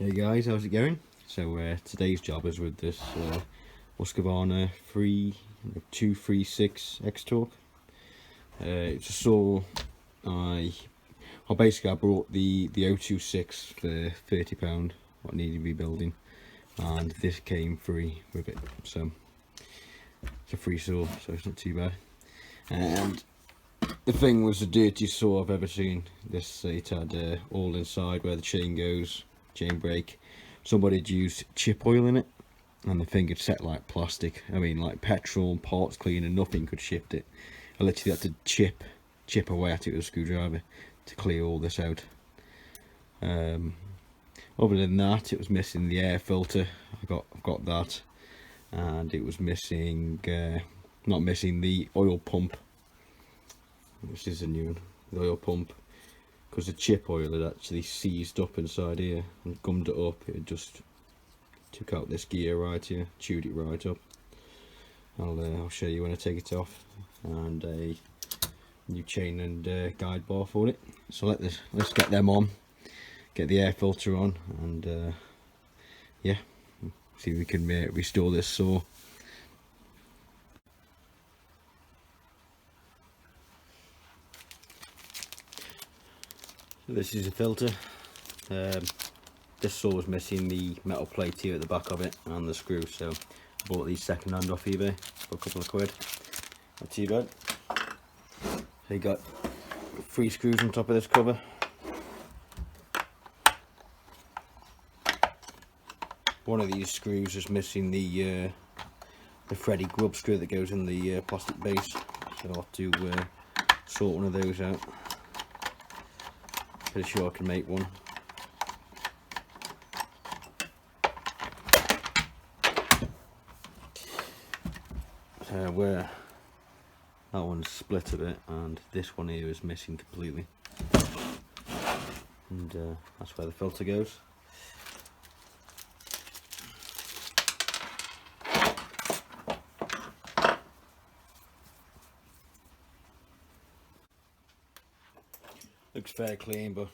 Hey guys, how's it going? So today's job is with this Husqvarna 236 x-torq. It's a saw. I brought the 026 for £30, what needed rebuilding, and this came free with it. So it's a free saw, so it's not too bad. And the thing was the dirtiest saw I've ever seen. It had all inside where the chain goes, chain brake. Somebody had used chip oil in it, and the thing had set like plastic. I mean, like petrol and parts cleaner, nothing could shift it. I literally had to chip away at it with a screwdriver to clear all this out. Other than that, it was missing the air filter. I've got that, and it was missing not missing the oil pump. This is a new one, the oil pump, because the chip oil had actually seized up inside here and gummed it up. It just took out this gear right here, chewed it right up. I'll show you when I take it off, and a new chain and guide bar for it. So let's get them on, get the air filter on, and yeah, see if we can restore this saw. This is a filter. This saw was missing the metal plate here at the back of it and the screw, so I bought these second hand off eBay for a couple of quid. Not too bad. So you got 3 screws on top of this cover. One of these screws is missing the thready grub screw that goes in the plastic base, so I'll have to sort one of those out. Pretty sure I can make one. Where that one's split a bit, and this one here is missing completely, and that's where the filter goes. Looks fair clean, but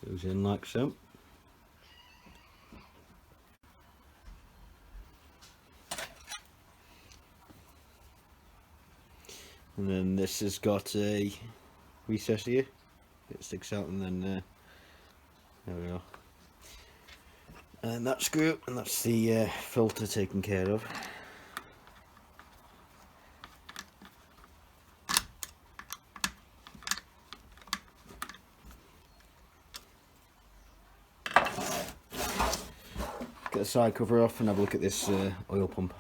goes in like so. And then this has got a recess here, it sticks out, and then there we are. And that screw, and that's the filter taken care of. Get the side cover off and have a look at this oil pump.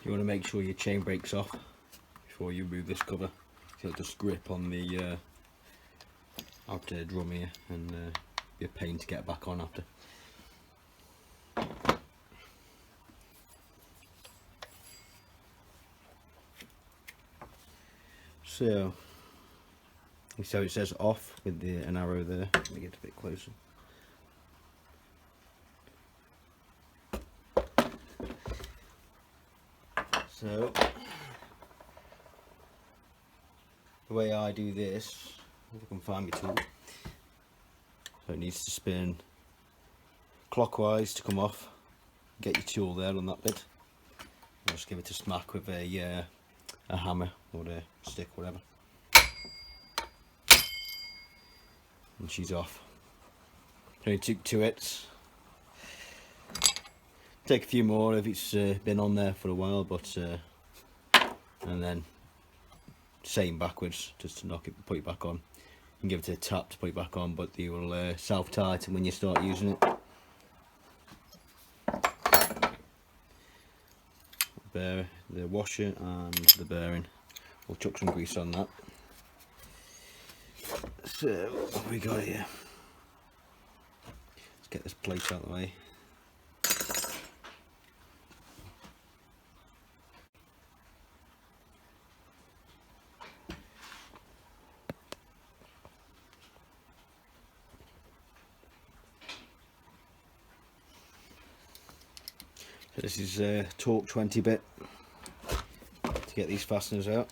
You want to make sure your chain brake's off before you remove this cover. It'll just grip on the outer drum here, and be a pain to get back on after. So it says off with an arrow there. Let me get a bit closer. So the way I do this, if I can find my tool, so it needs to spin clockwise to come off. Get your tool there on that bit. I'll just give it a smack with a hammer or a stick, whatever, and she's off. Only took 2 hits. Take a few more if it's been on there for a while, but and then same backwards, just to knock it, put it back on. You can give it a tap to put it back on, but they will self-tighten when you start using it. The washer and the bearing. We'll chuck some grease on that. So what have we got here? Let's get this plate out of the way. So this is torque 20 bit to get these fasteners out.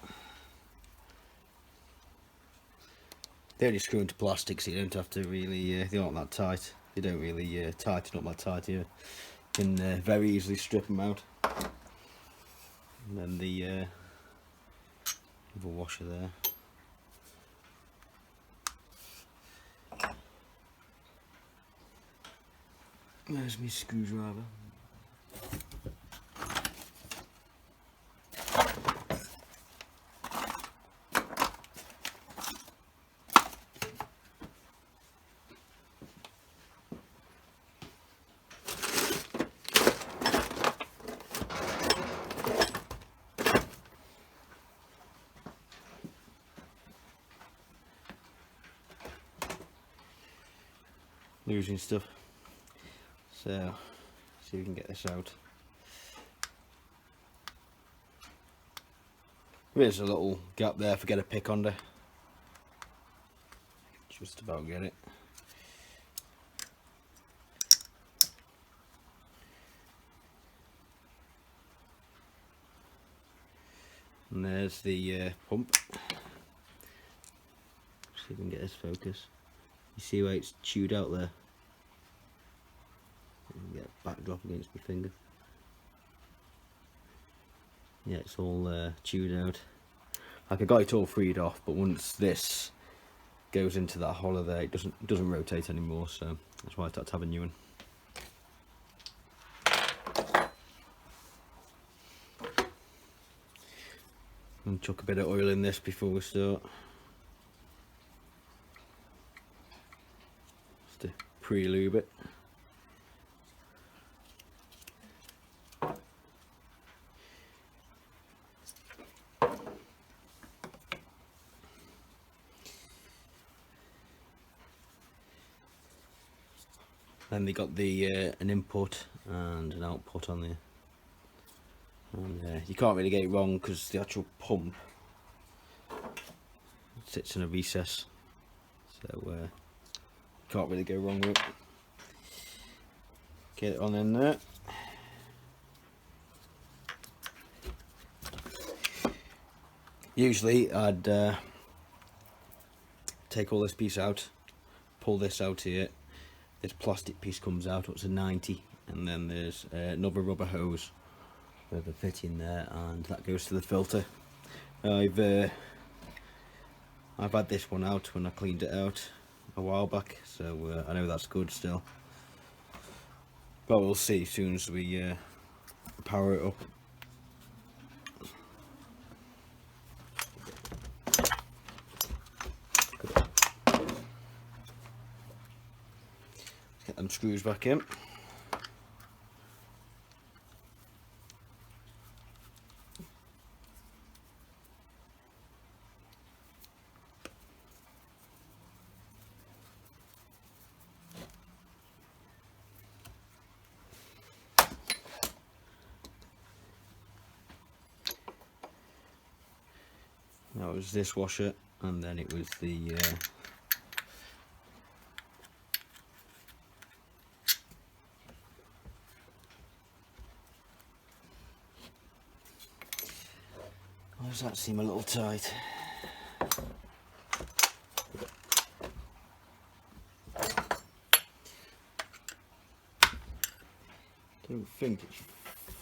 They only screw into plastic, so you don't have to really, they aren't that tight. They don't really tighten up that tight here. You can very easily strip them out. And then the other washer there. There's my screwdriver. Losing stuff, so see if we can get this out. There is a little gap there for get a pick under. Just about get it. And there's the pump. See if we can get this focus. You see where it's chewed out there? Get a backdrop against my finger. Yeah, it's all chewed out. Like I got it all freed off, but once this goes into that hollow there, it doesn't rotate anymore. So that's why I had to have a new one. And chuck a bit of oil in this before we start. Just to pre-lube it. Then they got the an input and an output on there. And you can't really get it wrong because the actual pump sits in a recess, so you can't really go wrong with it. Get it on in there. Usually I'd take all this piece out, pull this out here, this plastic piece comes out, it's a 90, and then there's another rubber hose with a fit in there, and that goes to the filter. I've had this one out when I cleaned it out a while back, so I know that's good still. But we'll see as soon as we power it up. Get them screws back in. That was this washer, and then it was the why does that seem a little tight? Don't think it's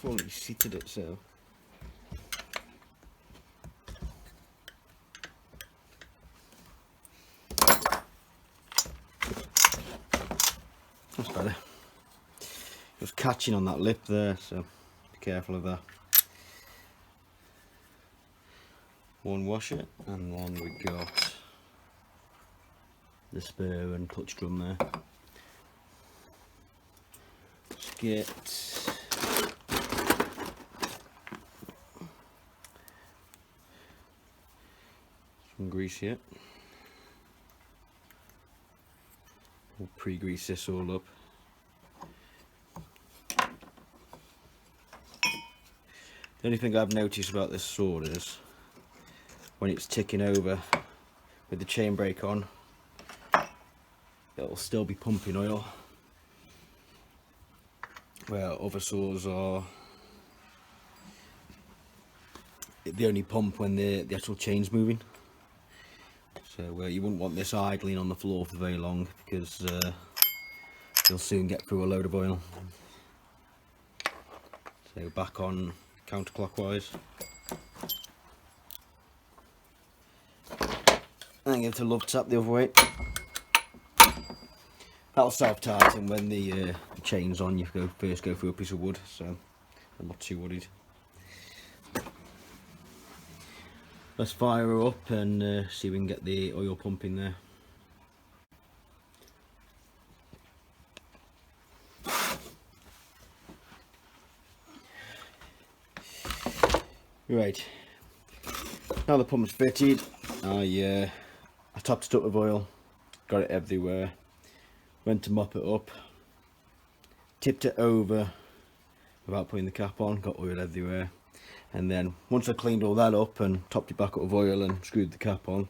fully seated itself. That's better. It was catching on that lip there, so be careful of that. one washer, and then we got the spur and clutch drum there. Let's get some grease here. We'll pre-grease this all up. The only thing I've noticed about this saw is when it's ticking over with the chain brake on, it'll still be pumping oil, where other saws are, they only pump when the actual chain's moving. So you wouldn't want this idling on the floor for very long, because you'll soon get through a load of oil. So back on counterclockwise, and give it a love tap the other way. That'll self-tighten when the chain's on. You first go through a piece of wood, so I'm not too worried. Let's fire her up and see if we can get the oil pumping there. Right, now the pump's fitted, I topped it up with oil, got it everywhere, went to mop it up, tipped it over without putting the cap on, got oil everywhere, and then once I cleaned all that up and topped it back up with oil and screwed the cap on,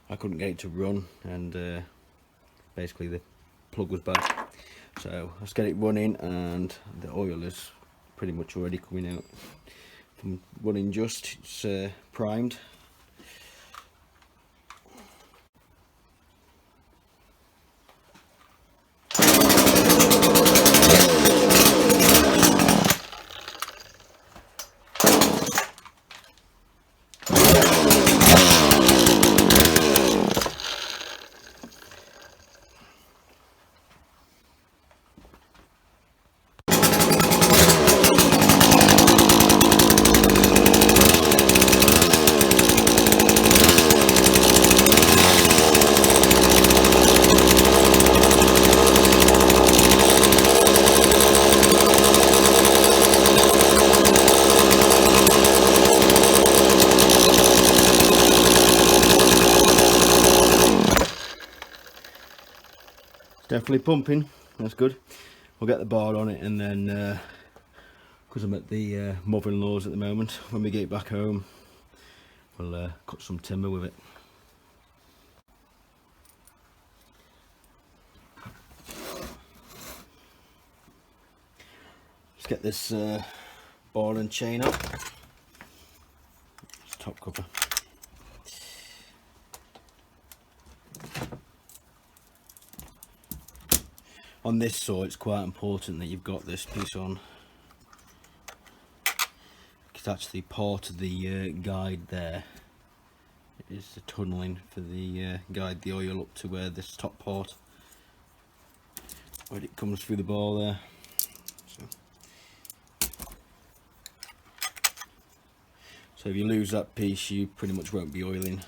I couldn't get it to run, and basically the plug was bad. So let's get it running, and the oil is pretty much already coming out. From running just, it's primed. Definitely pumping, that's good. We'll get the bar on it, and then because I'm at the mother-in-law's at the moment, when we get back home we'll cut some timber with it. Let's get this ball and chain up. It's top cover. On this saw, it's quite important that you've got this piece on. It's actually part of the guide there. It is the tunnelling for the guide the oil up to where this top part, where it comes through the ball there. So if you lose that piece, you pretty much won't be oiling.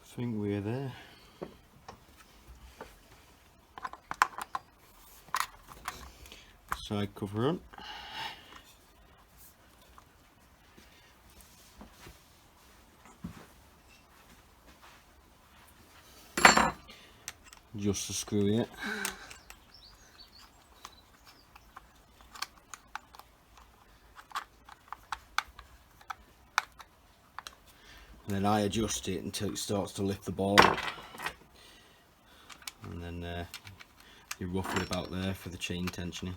I think we're there. Side cover on. Just to screw it. and then I adjust it until it starts to lift the ball up, and then you're roughly about there for the chain tensioning.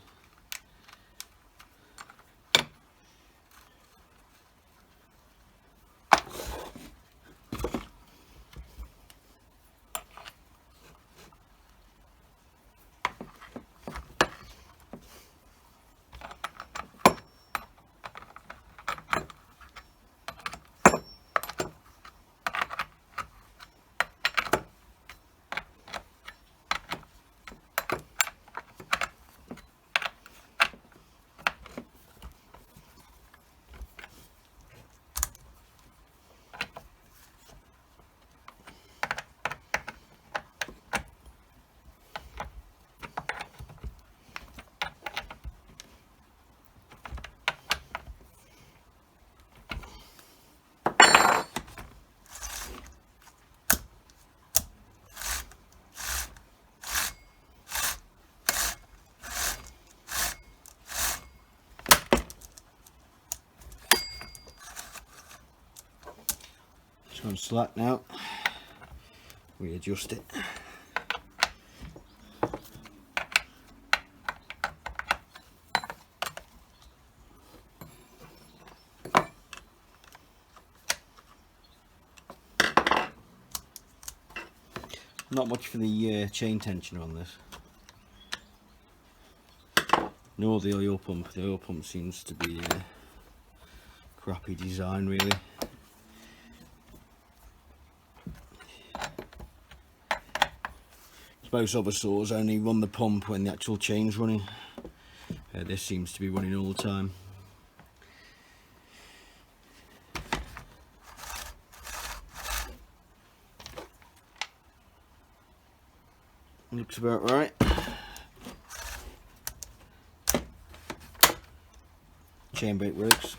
It's on slack now, readjust it. Not much for the chain tension on this. Nor the oil pump. The oil pump seems to be crappy design, really. Most other saws only run the pump when the actual chain's running. This seems to be running all the time. Looks about right. Chain brake works.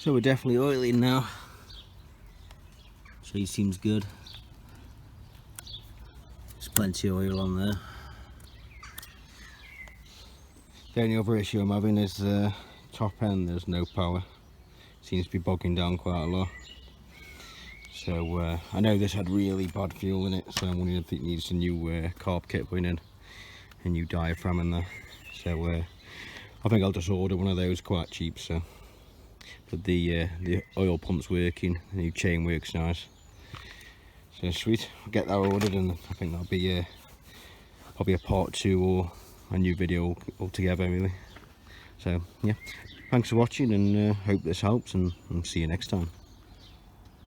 So we're definitely oiling now. So he seems good. There's plenty of oil on there. The only other issue I'm having is the top end, there's no power. Seems to be bogging down quite a lot. So I know this had really bad fuel in it, so I'm wondering if it needs a new carb kit put in, a new diaphragm in there. So I think I'll just order one of those, quite cheap. So, but the oil pump's working, the new chain works nice. So sweet, I'll get that ordered, and I think that'll be probably a part 2 or a new video altogether really. So yeah, thanks for watching, and hope this helps, and see you next time.